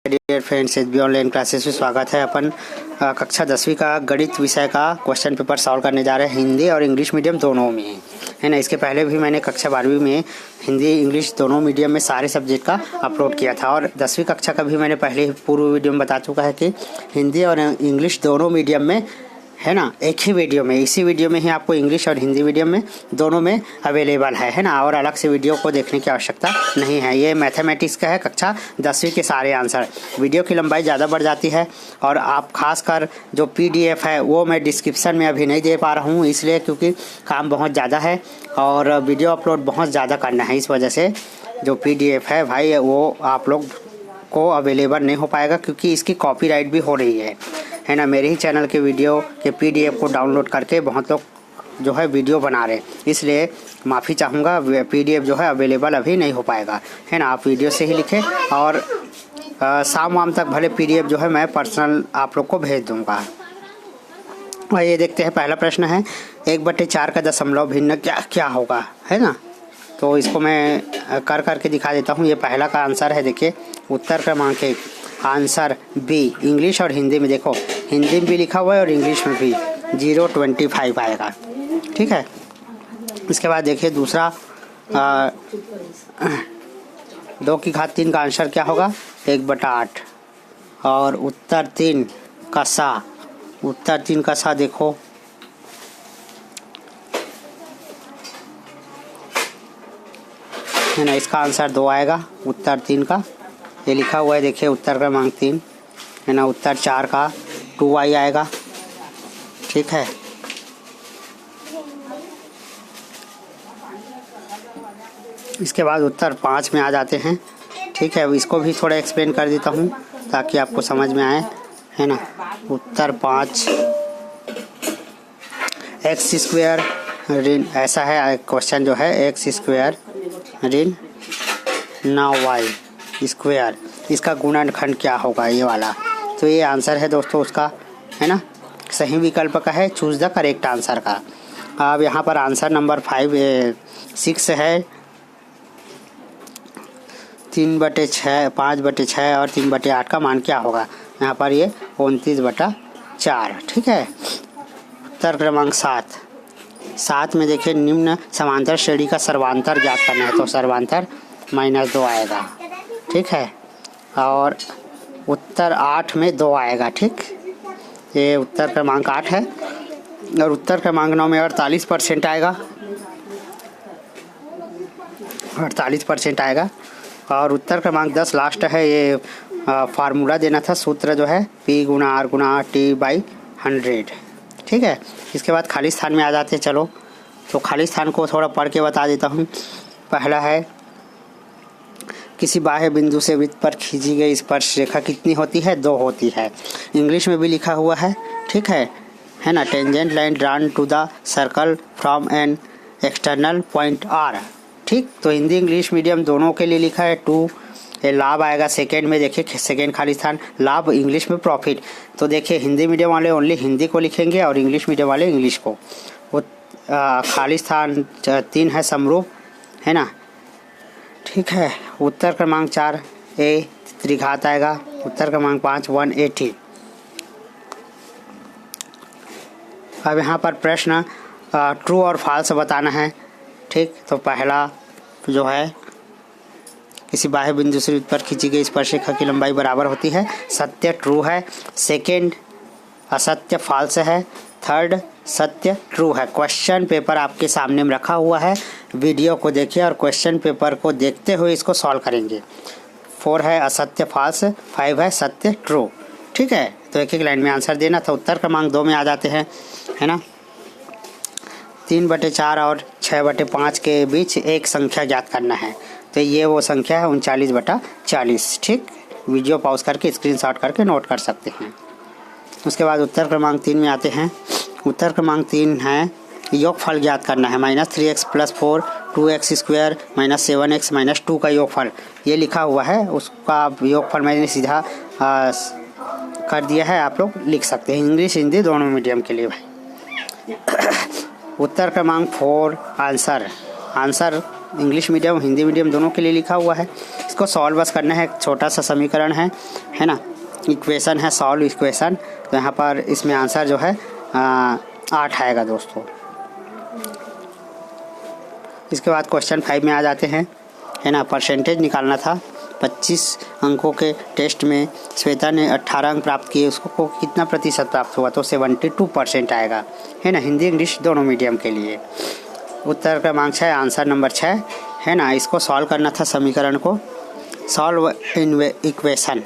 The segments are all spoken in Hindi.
Dear friends, HB online classes में स्वागत है। अपन कक्षा 10वीं का गणित विषय का क्वेश्चन पेपर सॉल्व करने जा रहे हैं। हिंदी और इंग्लिश मीडियम दोनों में है ना। इसके पहले भी मैंने कक्षा 12वीं में हिंदी इंग्लिश दोनों मीडियम में सारे सब्जेक्ट का अपलोड किया था और 10वीं कक्षा का भी मैंने पहले पूर्व वीडियो में बता चुका है कि हिंदी और इंग्लिश दोनों मीडियम में है ना, एक ही वीडियो में, इसी वीडियो में ही आपको इंग्लिश और हिंदी मीडियम में दोनों में अवेलेबल है ना। और अलग से वीडियो को देखने की आवश्यकता नहीं है। ये मैथमेटिक्स का है, कक्षा 10वीं के सारे आंसर। वीडियो की लंबाई ज़्यादा बढ़ जाती है और आप खासकर जो PDF है वो मैं डिस्क्रिप्शन में अभी नहीं दे पा रहा हूँ, इसलिए क्योंकि काम बहुत ज़्यादा है और वीडियो अपलोड बहुत ज़्यादा करना है। इस वजह से जो PDF है भाई वो आप लोग को अवेलेबल नहीं हो पाएगा, क्योंकि इसकी कॉपीराइट भी हो रही है ना। मेरे ही चैनल के वीडियो के PDF को डाउनलोड करके बहुत लोग जो है वीडियो बना रहे, इसलिए माफ़ी चाहूँगा। PDF जो है अवेलेबल अभी नहीं हो पाएगा, है ना। आप वीडियो से ही लिखें और शाम वाम तक भले PDF जो है मैं पर्सनल आप लोग को भेज दूँगा। और ये देखते हैं, पहला प्रश्न है 1/4 का दशमलव भिन्न क्या क्या होगा, है ना। तो इसको मैं करके दिखा देता हूँ। ये पहला का आंसर है, देखिए उत्तर क्रमांक 1, आंसर बी। इंग्लिश और हिंदी में देखो, हिंदी में भी लिखा हुआ है और इंग्लिश में भी 0.25 आएगा, ठीक है। इसके बाद देखिए दूसरा 2 की घात 3 का आंसर क्या होगा, 1/8। और उत्तर 3 का सा, उत्तर 3 का सा देखो है ना, इसका आंसर 2 आएगा उत्तर 3 का। ये लिखा हुआ है देखिए उत्तर क्रमांक 3 है ना। उत्तर 4 का 2i आएगा, ठीक है। इसके बाद उत्तर 5 में आ जाते हैं, ठीक है। इसको भी थोड़ा एक्सप्लेन कर देता हूँ ताकि आपको समझ में आए, है ना। उत्तर 5 x² ऋण, ऐसा है क्वेश्चन जो है, x² ऋण 9y², इसका गुणनखंड क्या होगा, ये वाला। तो ये आंसर है दोस्तों उसका, है ना। सही विकल्प का है, चूज द करेक्ट आंसर का। अब यहाँ पर आंसर नंबर 6 है 3/6, 5/6 और 3/8 का मान क्या होगा। यहाँ पर ये 29/4, ठीक है। उत्तर क्रमांक 7 में देखिए निम्न समांतर श्रेणी का सर्वांतर ज्ञात करना है, तो सर्वांतर -2 आएगा, ठीक है। और उत्तर 8 में 2 आएगा, ठीक। ये उत्तर क्रमांक 8 है। और उत्तर क्रमांक 9 में 48% आएगा, 48% आएगा। और उत्तर क्रमांक 10 लास्ट है, ये फार्मूला देना था, सूत्र जो है P × R × T/100, ठीक है। इसके बाद खाली स्थान में आ जाते हैं। चलो तो खाली स्थान को थोड़ा पढ़ के बता देता हूँ। पहला है, किसी बाह्य बिंदु से वृत्त पर खींची गई स्पर्श रेखा कितनी होती है, 2 होती है। इंग्लिश में भी लिखा हुआ है, ठीक है ना। Tangent line drawn to the circle from an external point R, ठीक। तो हिंदी इंग्लिश मीडियम दोनों के लिए लिखा है 2। ये लाभ आएगा सेकेंड में, देखिए सेकेंड खाली स्थान, लाभ इंग्लिश में प्रॉफिट। तो देखिए हिंदी मीडियम वाले ओनली हिंदी को लिखेंगे और इंग्लिश मीडियम वाले इंग्लिश को। वो खाली स्थान 3 है समरूप, है ना, ठीक है। उत्तर क्रमांक 4 A त्रिघात आएगा। उत्तर क्रमांक 5 180। अब यहाँ पर प्रश्न ट्रू और फॉल्स बताना है, ठीक। तो पहला जो है, किसी बाह्य बिंदु से वृत्त पर खींची गई स्पर्शरेखा की लंबाई बराबर होती है, सत्य ट्रू है। सेकंड असत्य फॉल्स है। थर्ड सत्य ट्रू है। क्वेश्चन पेपर आपके सामने में रखा हुआ है, वीडियो को देखिए और क्वेश्चन पेपर को देखते हुए इसको सॉल्व करेंगे। 4 है असत्य फॉल्स, 5 है सत्य ट्रू, ठीक है। तो एक एक लाइन में आंसर देना था। उत्तर क्रमांक 2 में आ जाते हैं, है ना। 3/4 और 6/5 के बीच एक संख्या ज्ञात करना है, तो ये वो संख्या है 39/40, ठीक। वीडियो पॉज करके स्क्रीनशॉट करके नोट कर सकते हैं। उसके बाद उत्तर क्रमांक 3 में आते हैं। उत्तर क्रमांक 3 है, योगफल ज्ञात करना है, -3x + 4 2x² -7x -2 का योगफल। ये लिखा हुआ है, उसका योगफल मैंने सीधा कर दिया है, आप लोग लिख सकते हैं। इंग्लिश हिंदी दोनों मीडियम के लिए भाई। उत्तर क्रमांक 4 answer English medium Hindi medium दोनों के लिए लिखा हुआ है। इसको सॉल्व बस करना है। एक छोटा सा समीकरण है ना, इक्वेशन है, सॉल्व इक्वेशन। तो यहाँ पर इसमें आंसर जो है 8 आएगा दोस्तों। इसके बाद क्वेश्चन 5 में आ जाते हैं, है ना। परसेंटेज निकालना था। 25 अंकों के टेस्ट में श्वेता ने 18 अंक प्राप्त किए, उसको कितना प्रतिशत प्राप्त हुआ? तो 72% आएगा, है ना, हिंदी इंग्लिश दोनों मीडियम के लिए। उत्तर क्रमांक 6, आंसर नंबर 6, है ना। इसको सॉल्व करना था समीकरण को, सॉल्व इन इक्वेशन।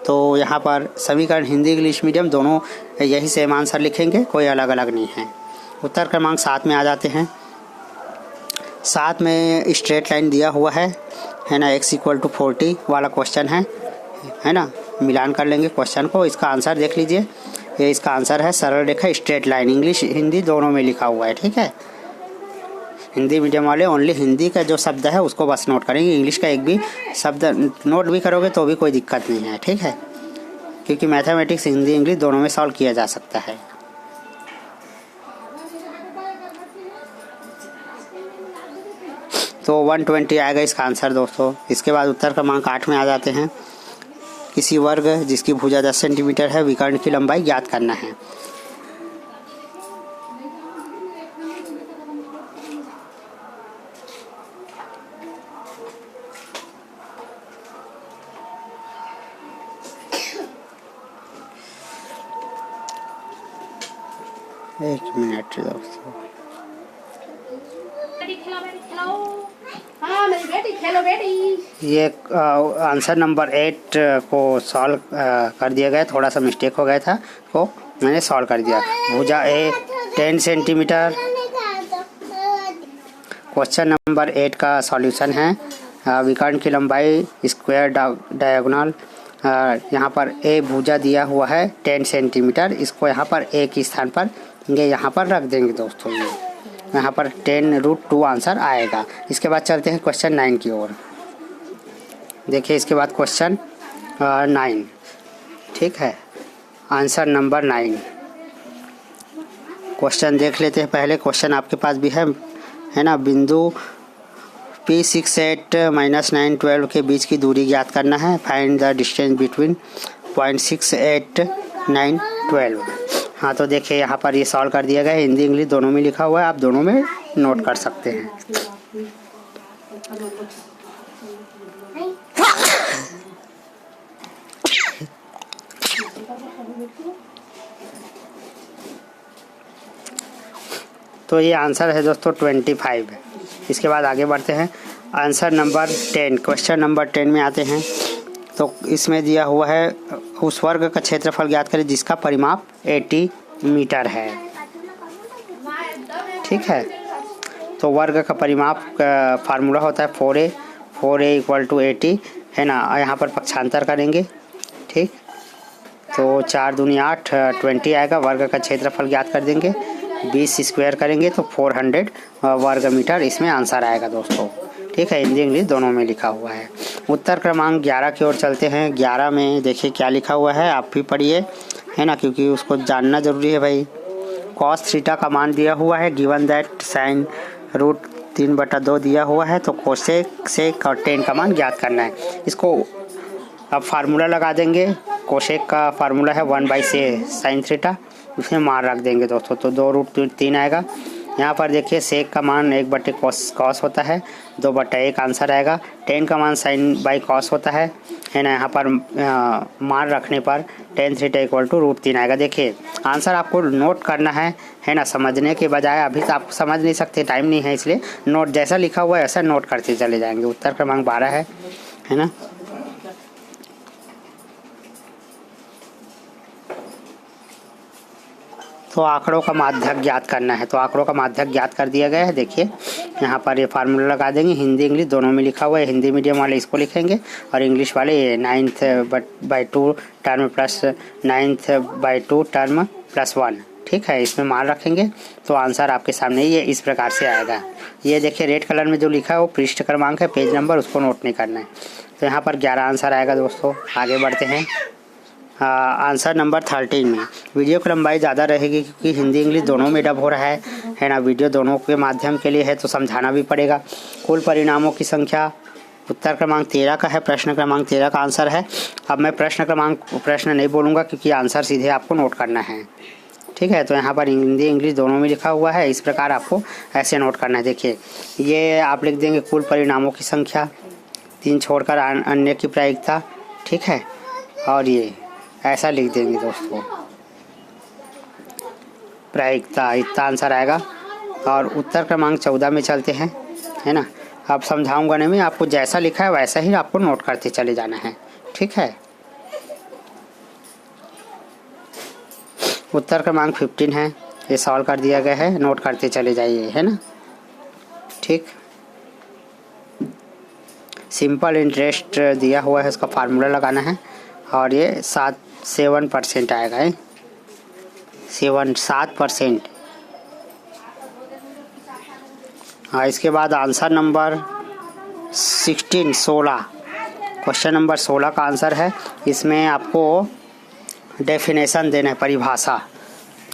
तो यहाँ पर समीकरण हिंदी इंग्लिश मीडियम दोनों यही सेम आंसर लिखेंगे, कोई अलग अलग नहीं है। उत्तर क्रमांक 7 में आ जाते हैं। 7 में स्ट्रेट लाइन दिया हुआ है ना, x = 40 वाला क्वेश्चन है ना। मिलान कर लेंगे क्वेश्चन को। इसका आंसर देख लीजिए, ये इसका आंसर है सरल रेखा स्ट्रेट लाइन। इंग्लिश हिंदी दोनों में लिखा हुआ है, ठीक है। हिंदी मीडियम वाले ओनली हिंदी का जो शब्द है उसको बस नोट करेंगे, इंग्लिश का एक भी शब्द नोट भी करोगे तो भी कोई दिक्कत नहीं है, ठीक है, क्योंकि मैथमेटिक्स हिंदी इंग्लिश दोनों में सॉल्व किया जा सकता है। तो 120 आएगा इसका आंसर दोस्तों। इसके बाद उत्तर क्रमांक 8 में आ जाते हैं। किसी वर्ग जिसकी भुजा 10 सेंटीमीटर है, विकर्ण की लंबाई ज्ञात करना है। एक मिनट दोस्तों, ये आंसर नंबर 8 को सॉल्व कर दिया गया। थोड़ा सा मिस्टेक हो गया था, को मैंने सॉल्व कर दिया। भुजा ए 10 सेंटीमीटर। क्वेश्चन नंबर 8 का सॉल्यूशन है विकर्ण की लंबाई स्क्वायर डायगोनल। यहाँ पर ए भुजा दिया हुआ है 10 सेंटीमीटर, इसको यहाँ पर ए के स्थान पर ये यहाँ पर रख देंगे दोस्तों। ये यहाँ पर 10√2 आंसर आएगा। इसके बाद चलते हैं क्वेश्चन 9 की ओर। देखिए इसके बाद क्वेश्चन 9, ठीक है, आंसर नंबर 9। क्वेश्चन देख लेते हैं पहले। क्वेश्चन आपके पास भी है ना। बिंदु P6 8 -9 12 के बीच की दूरी ज्ञात करना है। Find the distance between point 6 8 9 12। हाँ, तो देखिए यहाँ पर ये सॉल्व कर दिया गया है। हिंदी इंग्लिश दोनों में लिखा हुआ है, आप दोनों में नोट कर सकते हैं। तो ये आंसर है दोस्तों 25। इसके बाद आगे बढ़ते हैं। आंसर नंबर 10, क्वेश्चन नंबर 10 में आते हैं। तो इसमें दिया हुआ है उस वर्ग का क्षेत्रफल ज्ञात करें जिसका परिमाप 80 मीटर है, ठीक है। तो वर्ग का परिमाप का फार्मूला होता है 4a = 80, है ना। यहाँ पर पक्षांतर करेंगे, ठीक। तो 4 दूनी 8 20 आएगा। वर्ग का क्षेत्रफल ज्ञात कर देंगे, 20 स्क्वायर करेंगे तो 400 वर्ग मीटर इसमें आंसर आएगा दोस्तों, ठीक है। हिंदी इंग्लिश दोनों में लिखा हुआ है। उत्तर क्रमांक 11 की ओर चलते हैं। 11 में देखिए क्या लिखा हुआ है, आप भी पढ़िए, है ना, क्योंकि उसको जानना जरूरी है भाई। cos थीटा का मान दिया हुआ है, गिवन दैट sin √3/2 दिया हुआ है। तो कोसेक सेक और tan का मान ज्ञात करना है। इसको अब फार्मूला लगा देंगे। कोसेक का फार्मूला है 1/sin थीटा, उसमें मान रख देंगे दोस्तों। तो 2√3 आएगा। यहाँ पर देखिए सेक का मान 1/cos होता है, 2/1 आंसर आएगा। tan का मान sin/cos होता है ना। यहाँ पर मान रखने पर tan थीटा = √3 आएगा। देखिए आंसर आपको नोट करना है ना, समझने के बजाय। अभी तो आप समझ नहीं सकते, टाइम नहीं है, इसलिए नोट जैसा लिखा हुआ है ऐसा नोट करते चले जाएंगे। उत्तर क्रमांक 12 है ना। तो आंकड़ों का माध्यक ज्ञात करना है। तो आंकड़ों का माध्यक ज्ञात कर दिया गया है। देखिए यहाँ पर ये फार्मूला लगा देंगे। हिंदी इंग्लिश दोनों में लिखा हुआ है। हिंदी मीडियम वाले इसको लिखेंगे और इंग्लिश वाले 9/2 टर्म प्लस 9/2 टर्म +1, ठीक है। इसमें मान रखेंगे तो आंसर आपके सामने ये इस प्रकार से आएगा। ये देखिए रेड कलर में जो लिखा है वो पृष्ठ क्रमांक है, पेज नंबर, उसको नोट नहीं करना है। तो यहाँ पर 11 आंसर आएगा दोस्तों। आगे बढ़ते हैं। आंसर नंबर 13 में वीडियो की लंबाई ज़्यादा रहेगी क्योंकि हिंदी इंग्लिश दोनों में डब हो रहा है ना। वीडियो दोनों के माध्यम के लिए है तो समझाना भी पड़ेगा। कुल परिणामों की संख्या उत्तर क्रमांक 13 का है, प्रश्न क्रमांक 13 का आंसर है। अब मैं प्रश्न नहीं बोलूँगा क्योंकि आंसर सीधे आपको नोट करना है, ठीक है। तो यहाँ पर हिंदी इंग्लिश दोनों में लिखा हुआ है, इस प्रकार आपको ऐसे नोट करना है। देखिए ये आप लिख देंगे कुल परिणामों की संख्या, 3 छोड़कर अन्य की प्रायिकता, ठीक है। और ये ऐसा लिख देंगे दोस्तों, प्रायिकता, इतना आंसर आएगा। और उत्तर क्रमांक 14 में चलते हैं, है ना। अब समझाऊंगा नहीं मैं, आपको जैसा लिखा है वैसा ही आपको नोट करते चले जाना है, ठीक है। उत्तर क्रमांक 15 है, ये सॉल्व कर दिया गया है, नोट करते चले जाइए, है ना, ठीक। सिंपल इंटरेस्ट दिया हुआ है, उसका फार्मूला लगाना है और ये 7% आएगा, है 7%। हाँ, इसके बाद आंसर नंबर 16 क्वेश्चन नंबर 16 का आंसर है। इसमें आपको डेफिनेशन देना है, परिभाषा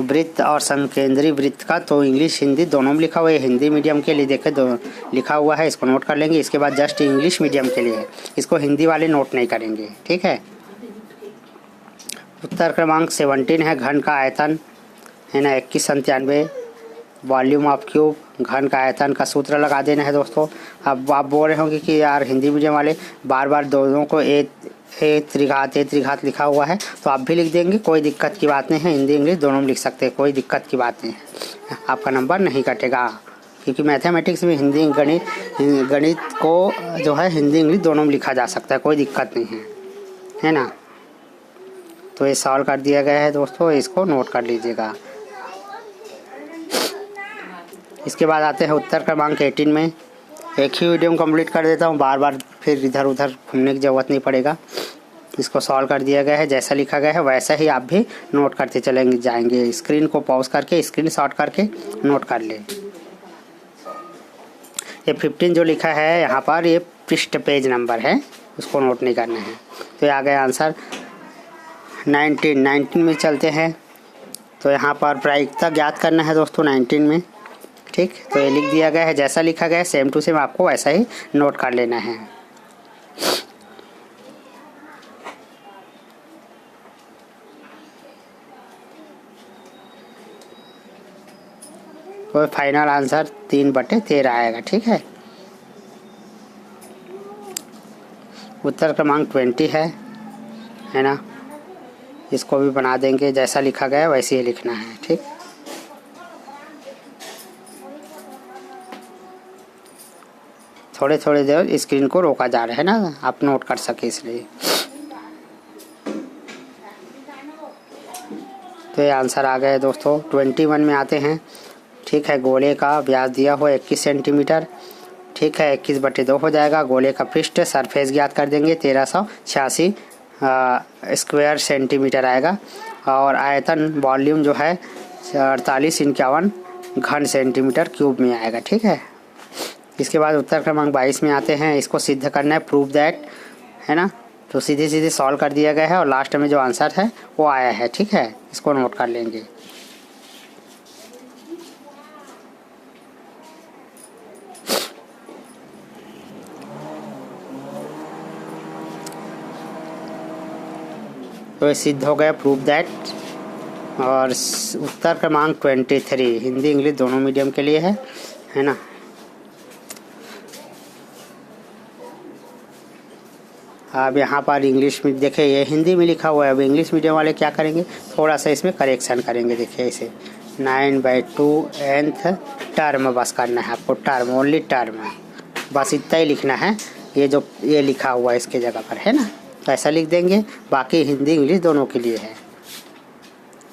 वृत्त और संकेंद्री वृत्त का। तो इंग्लिश हिंदी दोनों में लिखा हुआ है, हिंदी मीडियम के लिए देखे दो लिखा हुआ है, इसको नोट कर लेंगे। इसके बाद जस्ट इंग्लिश मीडियम के लिए है, इसको हिंदी वाले नोट नहीं करेंगे, ठीक है। उत्तर क्रमांक 17 है, घन का आयतन, है ना, 2197 वॉल्यूम ऑफ क्यूब। घन का आयतन का सूत्र लगा देना है दोस्तों। अब आप बोल रहे होंगे कि यार हिंदी मीडियम वाले बार बार दोनों को ए त्रिघात लिखा हुआ है, तो आप भी लिख देंगे, कोई दिक्कत की बात नहीं है। हिंदी इंग्लिश दोनों में लिख सकते हैं, कोई दिक्कत की बात नहीं है, आपका नंबर नहीं कटेगा। क्योंकि मैथमेटिक्स में हिंदी गणित को जो है हिंदी इंग्लिश दोनों में लिखा जा सकता है, कोई दिक्कत नहीं है ना। तो ये सॉल्व कर दिया गया है दोस्तों, इसको नोट कर लीजिएगा। इसके बाद आते हैं उत्तर क्रमांक 18 में। एक ही वीडियो में कंप्लीट कर देता हूँ, बार बार फिर इधर उधर घूमने की ज़रूरत नहीं पड़ेगा। इसको सॉल्व कर दिया गया है, जैसा लिखा गया है वैसा ही आप भी नोट करते चलेंगे जाएंगे। स्क्रीन को पॉज करके स्क्रीनशॉट करके नोट कर ले। ये 15 जो लिखा है यहाँ पर, ये पृष्ठ पेज नंबर है, उसको नोट नहीं करना है। तो ये आ गया आंसर। 19 में चलते हैं। तो यहाँ पर प्रायिकता ज्ञात करना है दोस्तों 19 में, ठीक। तो ये लिख दिया गया है, जैसा लिखा गया है सेम टू सेम आपको वैसा ही नोट कर लेना है। तो फाइनल आंसर 3/13 आएगा, ठीक है। उत्तर क्रमांक 20 है ना, इसको भी बना देंगे, जैसा लिखा गया है वैसे ही लिखना है, ठीक। थोड़े देर स्क्रीन को रोका जा रहा है ना, आप नोट कर सके इसलिए। तो ये आंसर आ गया दोस्तों। 21 में आते हैं, ठीक है। गोले का व्यास दिया हुआ 21 सेंटीमीटर, ठीक है। 21/2 हो जाएगा। गोले का पृष्ठ सरफेस ज्ञात कर देंगे, 1386 स्क्वायर सेंटीमीटर आएगा। और आयतन वॉल्यूम जो है 4851 घन सेंटीमीटर क्यूब में आएगा, ठीक है। इसके बाद उत्तर क्रमांक 22 में आते हैं। इसको सिद्ध करना है, प्रूव दैट, है ना। तो सीधे सॉल्व कर दिया गया है और लास्ट में जो आंसर है वो आया है, ठीक है। इसको नोट कर लेंगे। तो ये सिद्ध हो गया, प्रूव दैट। और उत्तर क्रमांक 23 हिंदी इंग्लिश दोनों मीडियम के लिए है ना। अब यहाँ पर इंग्लिश में देखिए, ये हिंदी में लिखा हुआ है। अब इंग्लिश मीडियम वाले क्या करेंगे, थोड़ा सा इसमें करेक्शन करेंगे। देखिए इसे 9/2 nth टर्म बस करना है आपको, टर्म, ओनली टर्म, बस इतना ही लिखना है। ये लिखा हुआ है इसके जगह पर, है ना, तो ऐसा लिख देंगे। बाकी हिंदी इंग्लिश दोनों के लिए है।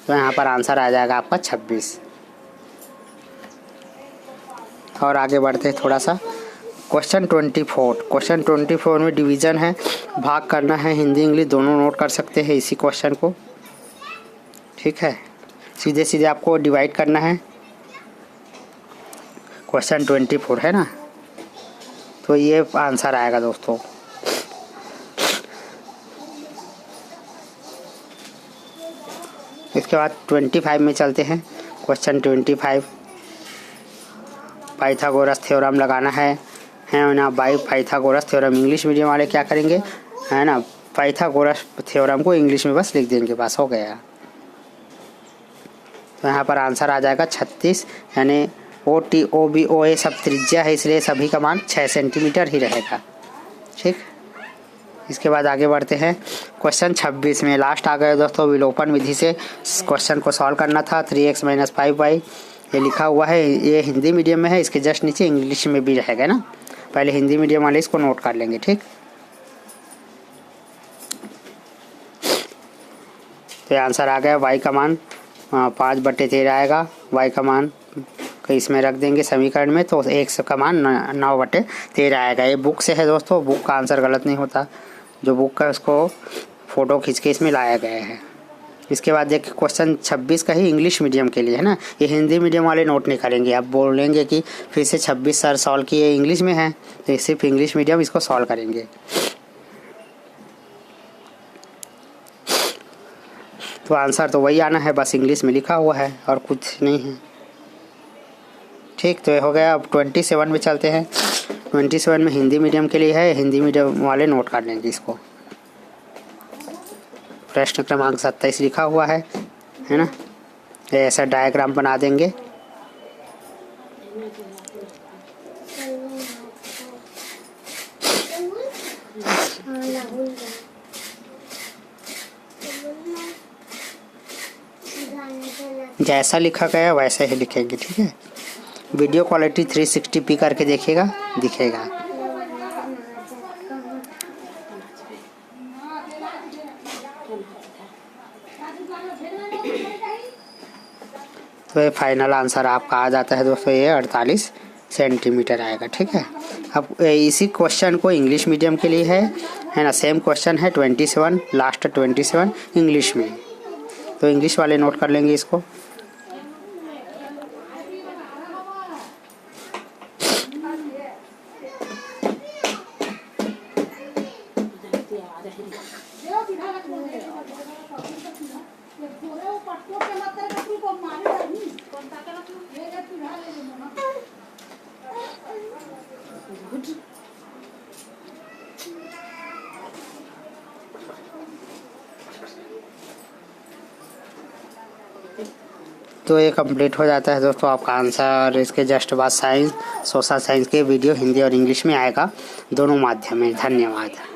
तो यहाँ पर आंसर आ जाएगा आपका 26। और आगे बढ़ते हैं थोड़ा सा। क्वेश्चन 24 में डिवीज़न है, भाग करना है। हिंदी इंग्लिश दोनों नोट कर सकते हैं इसी क्वेश्चन को, ठीक है। सीधे आपको डिवाइड करना है। क्वेश्चन 24 है ना, तो ये आंसर आएगा दोस्तों। इसके बाद 25 में चलते हैं। क्वेश्चन 25 पाइथागोरस थ्योरम लगाना है है ना। By Pythagoras theorem, English medium वाले क्या करेंगे, है ना, पाइथागोरस थ्योरम को इंग्लिश में बस लिख देंगे, बस हो गया। तो यहाँ पर आंसर आ जाएगा 36, यानी OT OB OA सब त्रिज्या है, इसलिए सभी का मान 6 सेंटीमीटर ही रहेगा। ठीक, इसके बाद आगे बढ़ते हैं क्वेश्चन 26 में। लास्ट आ गए दोस्तों, विलोपन विधि से क्वेश्चन को सॉल्व करना था। 3x - 5y ये लिखा हुआ है, ये हिंदी मीडियम में है, इसके जस्ट नीचे इंग्लिश में भी रहेगा ना। पहले हिंदी मीडियम वाले इसको नोट कर लेंगे। ठीक, तो आंसर आ गया, y का मान 5/13 आएगा। y का मान इसमें रख देंगे समीकरण में, तो x का मान 9/13 आएगा। ये बुक से है दोस्तों, बुक का आंसर गलत नहीं होता, जो बुक का उसको फ़ोटो खींच के इसमें लाया गया है। इसके बाद देखिए क्वेश्चन 26 का ही इंग्लिश मीडियम के लिए है ना, ये हिंदी मीडियम वाले नोट नहीं करेंगे। आप बोलेंगे कि फिर से 26 सर सॉल्व किए, इंग्लिश में है, तो सिर्फ इंग्लिश मीडियम इसको सॉल्व करेंगे। तो आंसर तो वही आना है, बस इंग्लिश में लिखा हुआ है और कुछ नहीं है। ठीक, तो ये हो गया। अब 27 में चलते हैं। 27 में हिंदी मीडियम के लिए है, हिंदी मीडियम वाले नोट कर लेंगे इसको। प्रश्न क्रमांक 27 लिखा हुआ है ना, ऐसा डायग्राम बना देंगे। जैसा लिखा गया वैसे ही लिखेंगे। ठीक है, वीडियो क्वालिटी 360p करके देखिएगा, दिखेगा। तो ये फाइनल आंसर आपका आ जाता है दोस्तों, ये 48 सेंटीमीटर आएगा। ठीक है, अब इसी क्वेश्चन को इंग्लिश मीडियम के लिए है ना, सेम क्वेश्चन है 27, लास्ट 27 इंग्लिश में, तो इंग्लिश वाले नोट कर लेंगे इसको। तो ये कंप्लीट हो जाता है दोस्तों आपका आंसर। इसके जस्ट बाद साइंस, सोशल साइंस के वीडियो हिंदी और इंग्लिश में आएगा, दोनों माध्यम में। धन्यवाद।